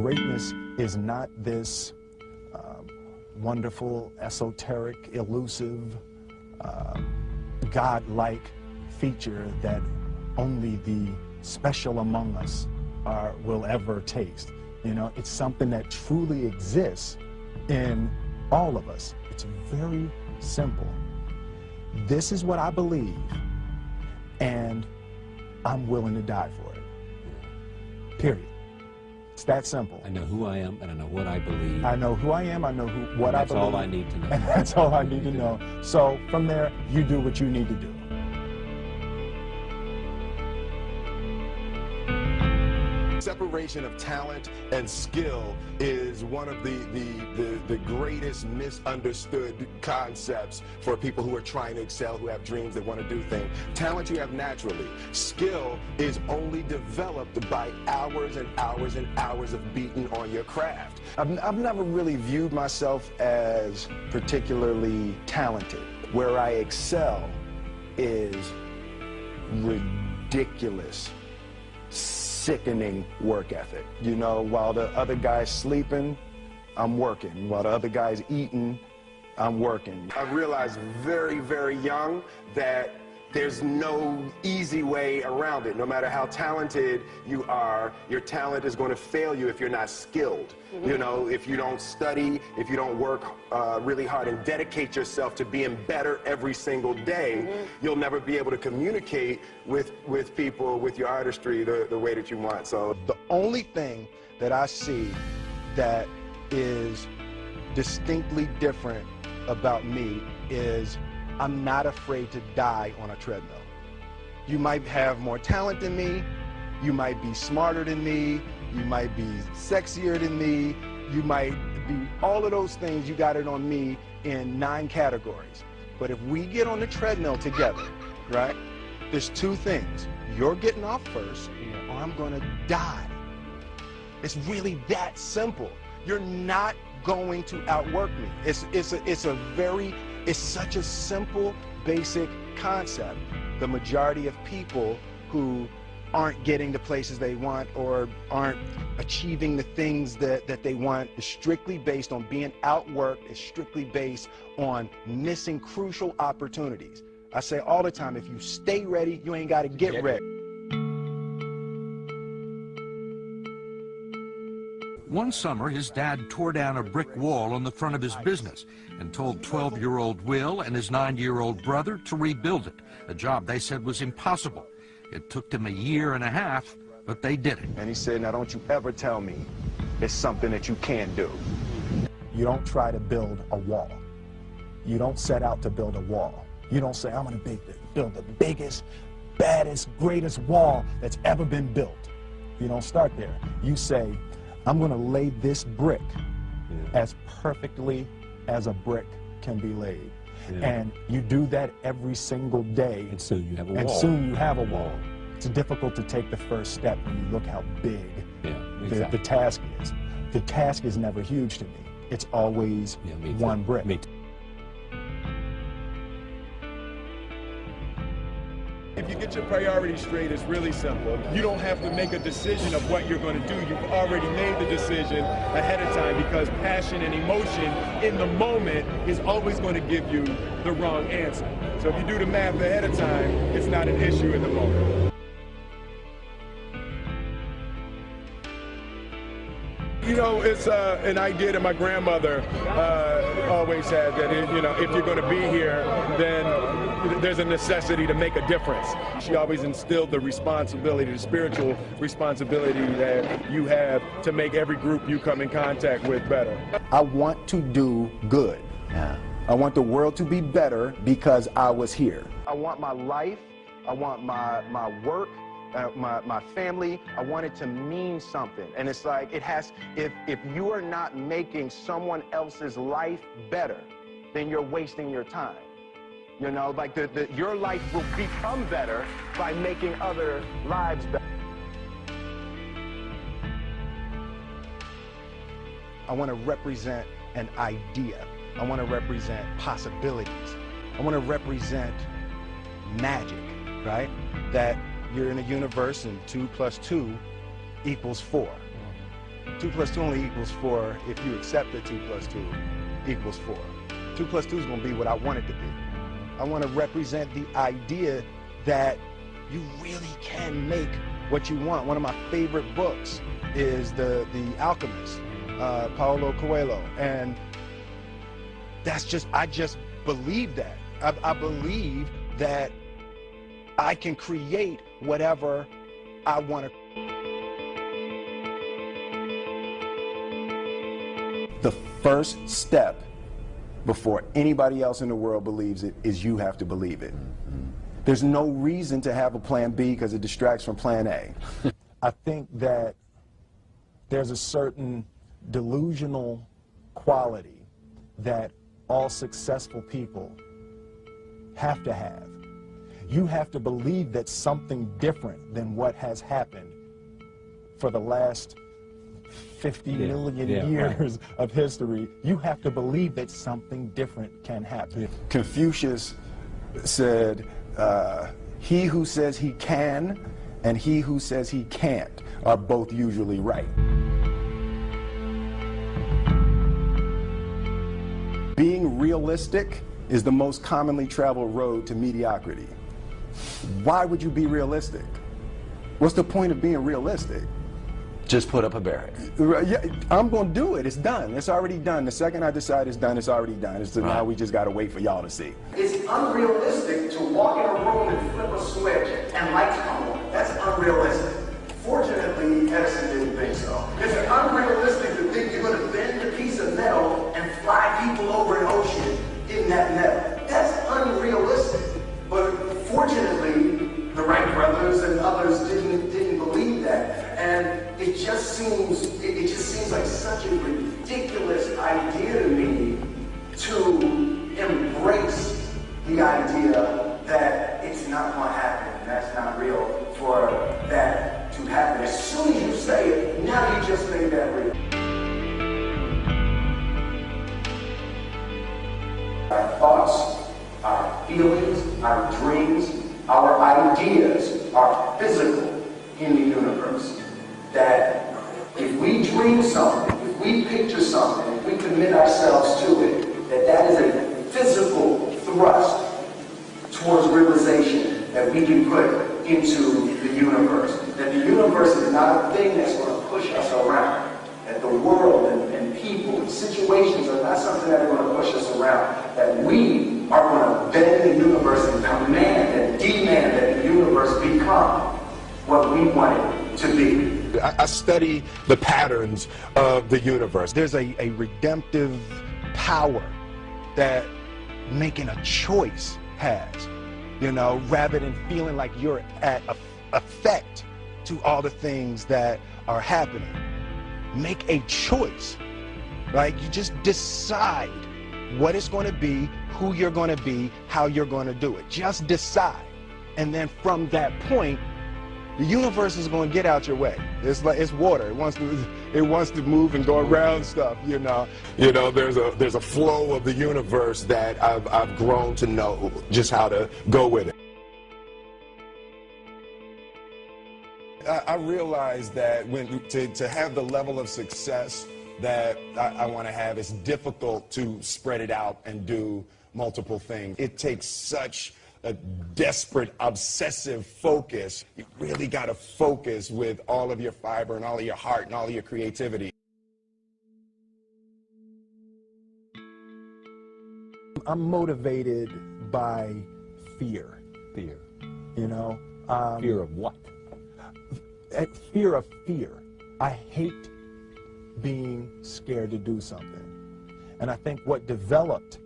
greatness is not this wonderful, esoteric, elusive, God-like feature that only the special among us will ever taste. You know, it's something that truly exists in all of us. It's very simple. This is what I believe, and I'm willing to die for it. Period. It's that simple. I know who I am, and I know what I believe. I know who I am, I know what I believe. That's all I need to know. And that's all I need to know. So from there, you do what you need to do. Separation of talent and skill is one of the greatest misunderstood concepts for people who are trying to excel, who have dreams, that want to do things. Talent you have naturally. Skill is only developed by hours and hours and hours of beating on your craft. I've never really viewed myself as particularly talented. Where I excel is ridiculous, sickening work ethic. You know, while the other guy's sleeping, I'm working. While the other guy's eating, I'm working. I realized very, very young that there's no easy way around it. No matter how talented you are, your talent is going to fail you if you're not skilled. You know, if you don't study, if you don't work really hard and dedicate yourself to being better every single day, you'll never be able to communicate with people, with your artistry, the way that you want. So the only thing that I see that is distinctly different about me is I'm not afraid to die on a treadmill. You might have more talent than me, you might be smarter than me, you might be sexier than me, you might be all of those things. You got it on me in 9 categories. But if we get on the treadmill together, right, there's 2 things. You're getting off first, or I'm gonna die. It's really that simple. You're not going to outwork me. It's such a simple, basic concept. The majority of people who aren't getting the places they want or aren't achieving the things that they want is strictly based on being outworked, is strictly based on missing crucial opportunities. I say all the time, if you stay ready, you ain't got to get ready. One summer, his dad tore down a brick wall on the front of his business and told 12-year-old Will and his 9-year-old brother to rebuild it, a job they said was impossible. It took them 1.5 years, but they did it. And he said, now don't you ever tell me it's something that you can't do. You don't try to build a wall. You don't set out to build a wall. You don't say, I'm going to build the biggest, baddest, greatest wall that's ever been built. You don't start there. You say, I'm going to lay this brick as perfectly as a brick can be laid. And you do that every single day. And soon you have a wall. And soon you have a wall. It's difficult to take the first step when you look how big the task is. The task is never huge to me. It's always one brick. If you get your priorities straight, it's really simple. You don't have to make a decision of what you're going to do. You've already made the decision ahead of time, because passion and emotion in the moment is always going to give you the wrong answer. So if you do the math ahead of time, it's not an issue in the moment. You know, it's an idea that my grandmother always had, that if you're going to be here, then there's a necessity to make a difference. She always instilled the responsibility, the spiritual responsibility that you have to make every group you come in contact with better. I want to do good. I want the world to be better because I was here. I want my life, I want my work, my family, I want it to mean something. And it's like, if you are not making someone else's life better, then you're wasting your time. You know, like your life will become better by making other lives better. I want to represent an idea. I want to represent possibilities. I want to represent magic, right? That you're in a universe and 2 + 2 = 4. 2 plus 2 only equals 4 if you accept that 2 plus 2 equals 4. 2 plus 2 is going to be what I want it to be. I want to represent the idea that you really can make what you want. One of my favorite books is The Alchemist, Paulo Coelho, and I just believe that. I believe that I can create whatever I want to. The first step before anybody else in the world believes it is you have to believe it. There's no reason to have a plan B because it distracts from plan A. I think that there's a certain delusional quality that all successful people have to have. You have to believe that something different than what has happened for the last 50 million years of history. You have to believe that something different can happen. Confucius said, he who says he can and he who says he can't are both usually right. Being realistic is the most commonly traveled road to mediocrity. Why would you be realistic? What's the point of being realistic? Just put up a barrier. Yeah, I'm going to do it. It's done. It's already done. The second I decide it's done, it's already done. So now we just got to wait for y'all to see. It's unrealistic to walk in a room and flip a switch and lights come on. That's unrealistic. Fortunately, Edison didn't think so. It's unrealistic to think you're going to bend a piece of metal and fly people over an ocean in that metal. That's unrealistic. But fortunately, the Wright brothers and others didn't believe that. And it just seems like such a ridiculous idea to me to embrace the idea that it's not going to happen. That's not real for that to happen. As soon as you say it, now you just made that real. Our thoughts, our feelings, our dreams, our ideas are physical in the universe. That if we dream something, if we picture something, if we commit ourselves to it, that is a physical thrust towards realization that we can put into the universe. That the universe is not a thing that's going to push us around. That the world and people and situations are not something that are going to push us around. That we are going to bend the universe and command and demand that the universe become what we want it to be. I study the patterns of the universe. There's a redemptive power that making a choice has, you know, rather than feeling like you're at effect to all the things that are happening. Make a choice. Like, you just decide what it's going to be, who you're going to be, how you're going to do it. Just decide. And then from that point, the universe is going to get out your way. It's like it's water. It wants to move and go around stuff. You know, there's a flow of the universe that I've grown to know just how to go with it. I realize that to have the level of success that I want to have, it's difficult to spread it out and do multiple things. It takes such a desperate, obsessive focus. You really got to focus with all of your fiber and all of your heart and all of your creativity. I'm motivated by fear. Fear. You know? Fear of what? Fear of fear. I hate being scared to do something. And I think what developed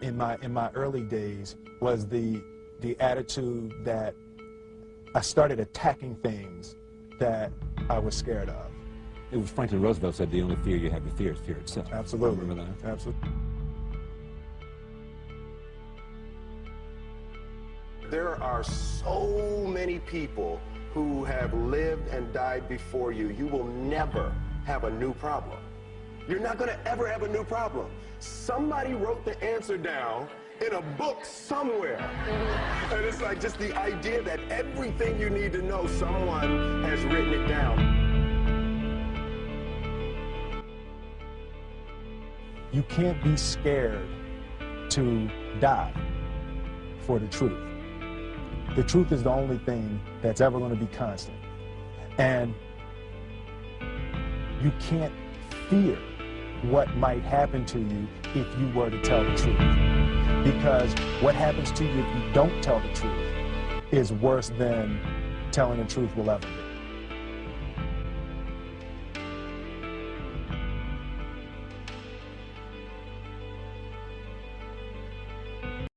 in my early days was the attitude that I started attacking things that I was scared of. It was Franklin Roosevelt said the only fear you have to fear is fear itself. Absolutely. Remember that? Absolutely. There are so many people who have lived and died before you. You will never have a new problem. You're not going to ever have a new problem. Somebody wrote the answer down in a book somewhere. And it's like just the idea that everything you need to know, someone has written it down. You can't be scared to die for the truth. The truth is the only thing that's ever going to be constant. And you can't fear what might happen to you if you were to tell the truth. Because what happens to you if you don't tell the truth is worse than telling the truth will ever be.